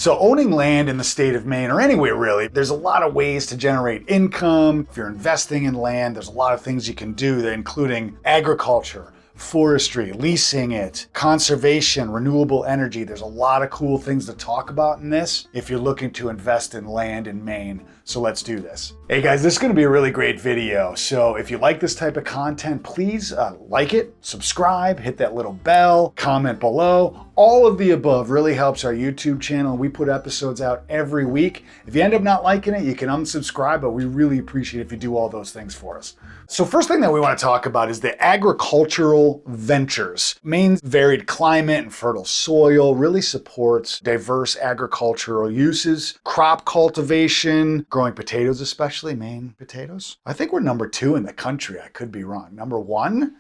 So owning land in the state of Maine, or anywhere really, there's a lot of ways to generate income. If you're investing in land, there's a lot of things you can do, including agriculture, forestry, leasing it, conservation, renewable energy. There's a lot of cool things to talk about in this if you're looking to invest in land in Maine. So let's do this. Hey guys, this is going to be a really great video. So if you like this type of content, please like it, subscribe, hit that little bell, comment below. All of the above really helps our YouTube channel. We put episodes out every week. If you end up not liking it, you can unsubscribe, but we really appreciate if you do all those things for us. So first thing that we want to talk about is the agricultural ventures. Maine's varied climate and fertile soil really supports diverse agricultural uses, crop cultivation, growing potatoes, especially Maine potatoes. I think we're number 2 in the country. I could be wrong. Number 1?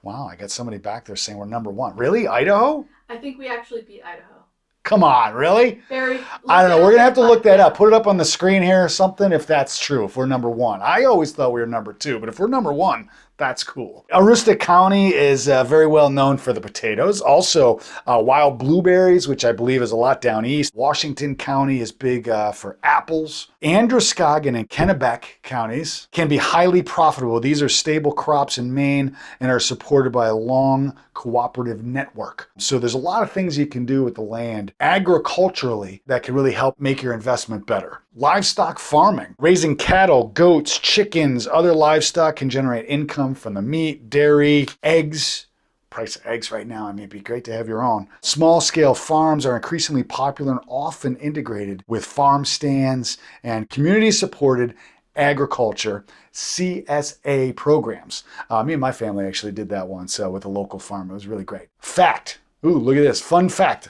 Wow, I got somebody back there saying we're number 1. Really? Idaho? I think we actually beat Idaho. Come on, really? Very. I don't know. We're going to have to look that up. Put it up on the screen here or something if that's true, if we're number 1. I always thought we were number 2, but if we're number 1, that's cool. Aroostook County is very well known for the potatoes. Also, wild blueberries, which I believe is a lot down east. Washington County is big for apples. Androscoggin and Kennebec counties can be highly profitable. These are stable crops in Maine and are supported by a long cooperative network. So there's a lot of things you can do with the land agriculturally that can really help make your investment better. Livestock farming, raising cattle, goats, chickens, other livestock can generate income from the meat, dairy, eggs. Price of eggs right now, I mean, it'd be great to have your own. Small scale farms are increasingly popular and often integrated with farm stands and community supported agriculture CSA programs. Me and my family actually did that once with a local farm. It was really great. Fact. Ooh, look at this. Fun fact.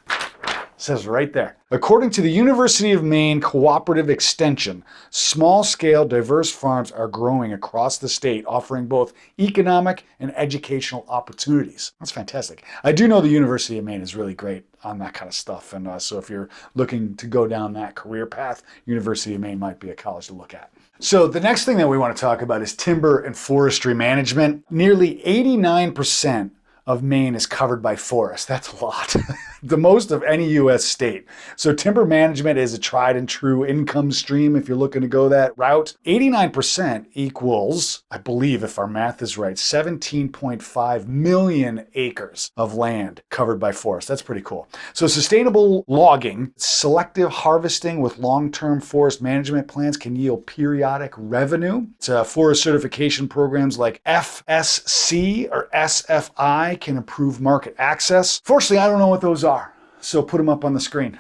It says right there. According to the University of Maine Cooperative Extension, small-scale diverse farms are growing across the state, offering both economic and educational opportunities. That's fantastic. I do know the University of Maine is really great on that kind of stuff, and so if you're looking to go down that career path, University of Maine might be a college to look at. So the next thing that we want to talk about is timber and forestry management. Nearly 89% of Maine is covered by forest. That's a lot. The most of any U.S. state. So timber management is a tried and true income stream if you're looking to go that route. 89% equals, I believe if our math is right, 17.5 million acres of land covered by forest. That's pretty cool. So sustainable logging, selective harvesting with long-term forest management plans can yield periodic revenue. Forest certification programs like FSC or SFI can improve market access. Fortunately, I don't know what those are, so put them up on the screen.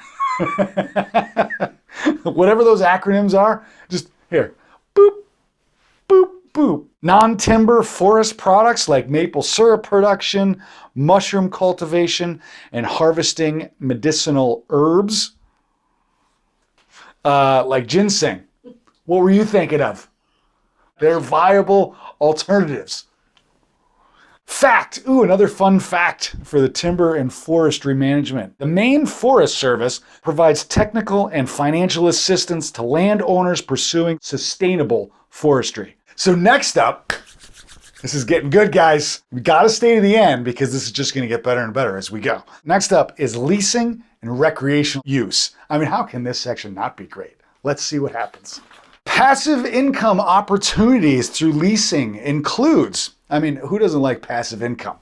Whatever those acronyms are, just here, boop, boop, boop. Non-timber forest products like maple syrup production, mushroom cultivation, and harvesting medicinal herbs like ginseng. What were you thinking of? They're viable alternatives. Fact. Ooh, another fun fact for the timber and forestry management. The Maine Forest Service provides technical and financial assistance to landowners pursuing sustainable forestry. So next up, this is getting good, guys. We got to stay to the end because this is just going to get better and better as we go. Next up is leasing and recreational use. I mean, how can this section not be great? Let's see what happens. Passive income opportunities through leasing includes, I mean, who doesn't like passive income?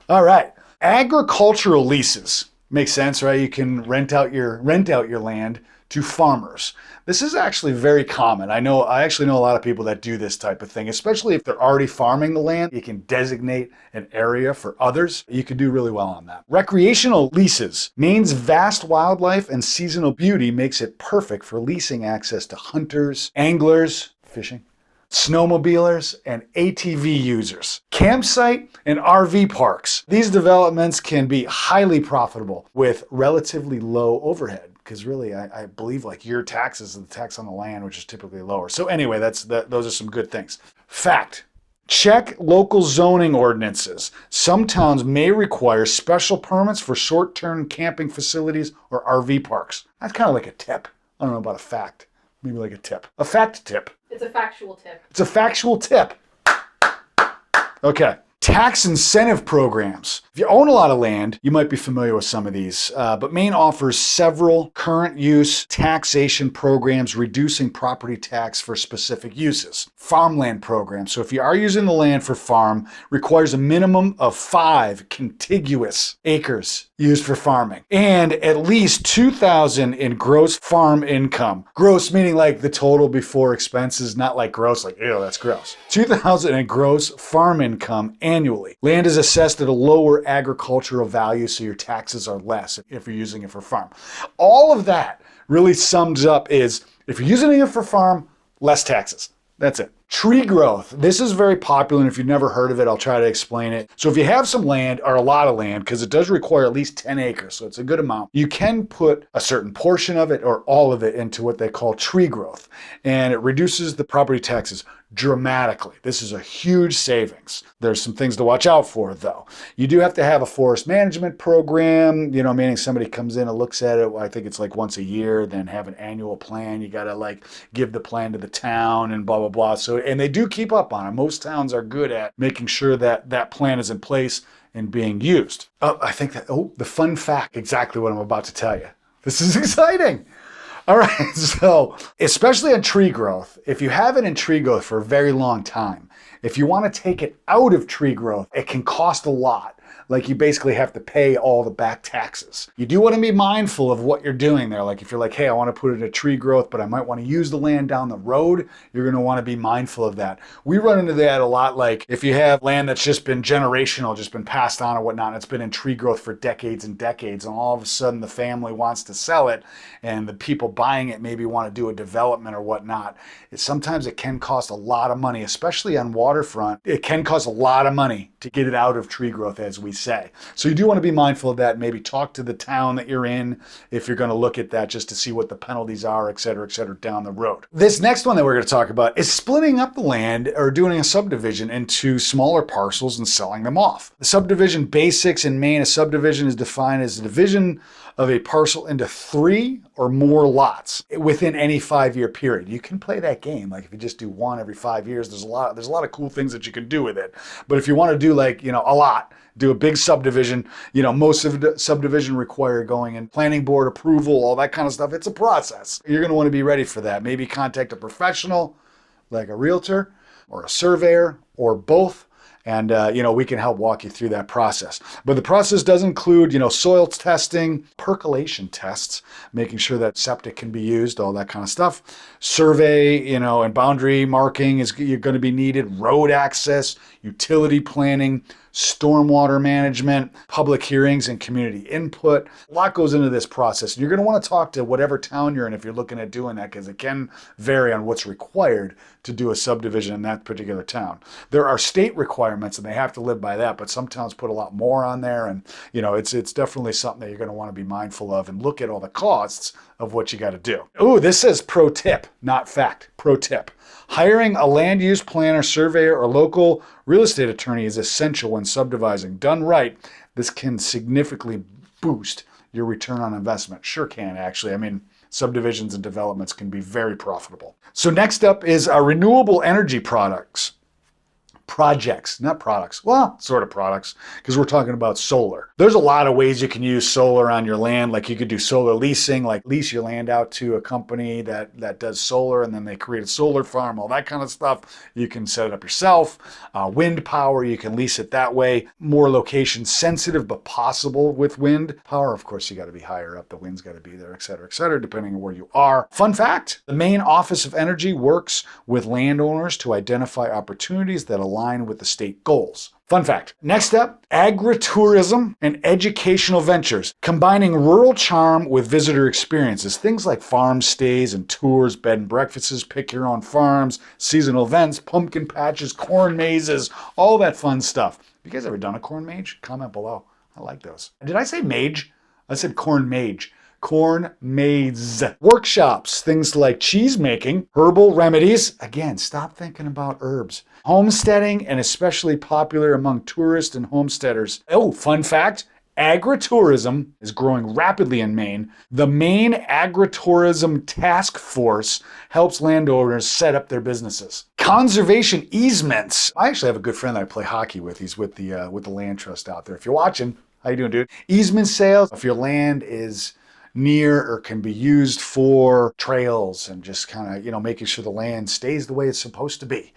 All right, agricultural leases. Makes sense, right? You can rent out your land to farmers. This is actually very common. I actually know a lot of people that do this type of thing, especially if they're already farming the land. You can designate an area for others. You can do really well on that. Recreational leases. Maine's vast wildlife and seasonal beauty makes it perfect for leasing access to hunters, anglers, fishing, snowmobilers, and ATV users. Campsite and RV parks. These developments can be highly profitable with relatively low overhead. Because really, I believe like your taxes and the tax on the land, which is typically lower. So anyway, those are some good things. Fact. Check local zoning ordinances. Some towns may require special permits for short-term camping facilities or RV parks. That's kind of like a tip. I don't know about a fact. Maybe like a tip. A fact tip. It's a factual tip. It's a factual tip. Okay. Tax incentive programs. If you own a lot of land, you might be familiar with some of these, but Maine offers several current use taxation programs reducing property tax for specific uses. Farmland program. So if you are using the land for farm, requires a minimum of 5 contiguous acres used for farming and at least $2,000 in gross farm income. Gross meaning like the total before expenses, not like gross, like, ew, that's gross. $2,000 in gross farm income annually. Land is assessed at a lower agricultural value, so your taxes are less if you're using it for farm. All of that really sums up is if you're using it for farm, less taxes. That's it. Tree growth. This is very popular, and if you've never heard of it, I'll try to explain it. So if you have some land, or a lot of land, because it does require at least 10 acres, so it's a good amount, you can put a certain portion of it or all of it into what they call tree growth, and it reduces the property taxes dramatically. This is a huge savings. There's some things to watch out for, though. You do have to have a forest management program, meaning somebody comes in and looks at it. I think it's like once a year, then have an annual plan. You got to like give the plan to the town and blah, blah, blah. So, and they do keep up on it. Most towns are good at making sure that that plan is in place and being used. The fun fact, exactly what I'm about to tell you. This is exciting. All right, so especially on tree growth, if you have it in tree growth for a very long time, if you want to take it out of tree growth, it can cost a lot. Like you basically have to pay all the back taxes. You do want to be mindful of what you're doing there. Like if you're like, hey, I want to put it in a tree growth, but I might want to use the land down the road, you're going to want to be mindful of that. We run into that a lot. Like if you have land that's just been generational, just been passed on or whatnot, and it's been in tree growth for decades and decades, and all of a sudden the family wants to sell it, and the people buying it maybe want to do a development or whatnot. Sometimes it can cost a lot of money, especially on waterfront. It can cost a lot of money to get it out of tree growth, as we say. So you do want to be mindful of that. Maybe talk to the town that you're in if you're going to look at that, just to see what the penalties are, et cetera, down the road. This next one that we're going to talk about is splitting up the land or doing a subdivision into smaller parcels and selling them off. The subdivision basics in Maine, a subdivision is defined as a division of a parcel into 3 or more lots within any 5-year period. You can play that game. Like if you just do one every 5 years, there's a lot of cool things that you can do with it. But if you want to do like, a lot, do a big subdivision, most of the subdivision require going in planning board approval, all that kind of stuff. It's a process. You're going to want to be ready for that. Maybe contact a professional like a realtor or a surveyor or both. And, we can help walk you through that process. But the process does include, soil testing, percolation tests, making sure that septic can be used, all that kind of stuff. Survey, and boundary marking is going to be needed. Road access, utility planning, stormwater management, public hearings, and community input. A lot goes into this process. And you're going to want to talk to whatever town you're in if you're looking at doing that, because it can vary on what's required to do a subdivision in that particular town. There are state requirements and they have to live by that, but some towns put a lot more on there. And, it's definitely something that you're going to want to be mindful of and look at all the costs of what you got to do. Ooh, this says pro tip, not fact. Pro tip. Hiring a land use planner, surveyor, or local real estate attorney is essential when subdividing. Done right, this can significantly boost your return on investment. Sure can, actually. Subdivisions and developments can be very profitable. So next up is our renewable energy projects, not products. Well, sort of products, because we're talking about solar. There's a lot of ways you can use solar on your land. Like you could do solar leasing, like lease your land out to a company that does solar, and then they create a solar farm, all that kind of stuff. You can set it up yourself. Wind power, you can lease it that way. More location sensitive, but possible with wind power. Of course, you got to be higher up. The wind's got to be there, et cetera, depending on where you are. Fun fact, the Maine Office of Energy works with landowners to identify opportunities that align with the state goals. Fun fact. Next up, agritourism and educational ventures, combining rural charm with visitor experiences. Things like farm stays and tours, bed and breakfasts, pick your own farms, seasonal events, pumpkin patches, corn mazes, all that fun stuff. Have you guys ever done a corn mage? Comment below. I like those. Did I say mage? I said corn mage. Corn maze. Workshops, things like cheese making, herbal remedies. Again, stop thinking about herbs. Homesteading, and especially popular among tourists and homesteaders. Oh, fun fact, agritourism is growing rapidly in Maine. The Maine Agritourism Task Force helps landowners set up their businesses. Conservation easements. I actually have a good friend that I play hockey with. He's with the land trust out there. If you're watching, how you doing, dude? Easement sales. If your land is near or can be used for trails and just kind of, you know, making sure the land stays the way it's supposed to be.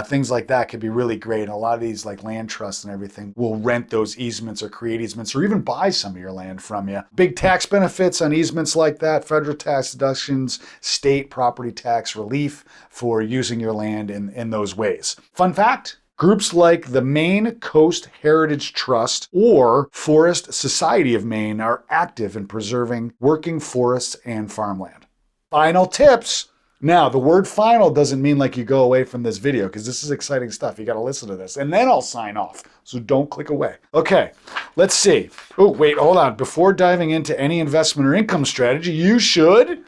Things like that could be really great. And a lot of these like land trusts and everything will rent those easements or create easements or even buy some of your land from you. Big tax benefits on easements like that, federal tax deductions, state property tax relief for using your land in those ways. Fun fact, groups like the Maine Coast Heritage Trust or Forest Society of Maine are active in preserving working forests and farmland. Final tips. Now, the word final doesn't mean like you go away from this video because this is exciting stuff. You got to listen to this and then I'll sign off. So don't click away. Okay, let's see. Oh, wait, hold on. Before diving into any investment or income strategy, you should ...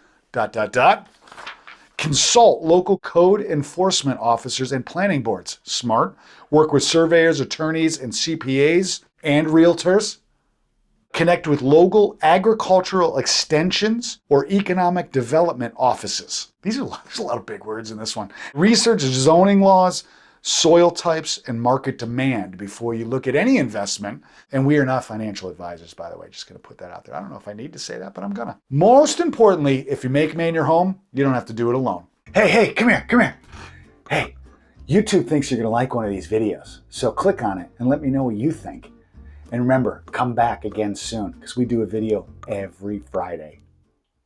Consult local code enforcement officers and planning boards. Smart. Work with surveyors, attorneys, and CPAs and realtors. Connect with local agricultural extensions or economic development offices. There's a lot of big words in this one. Research zoning laws, soil types, and market demand before you look at any investment. And we are not financial advisors, by the way. Just going to put that out there. I don't know if I need to say that, but I'm gonna. Most importantly, if you make Maine your home, you don't have to do it alone. Hey, come here. Hey, YouTube thinks you're going to like one of these videos. So click on it and let me know what you think. And remember, come back again soon because we do a video every Friday.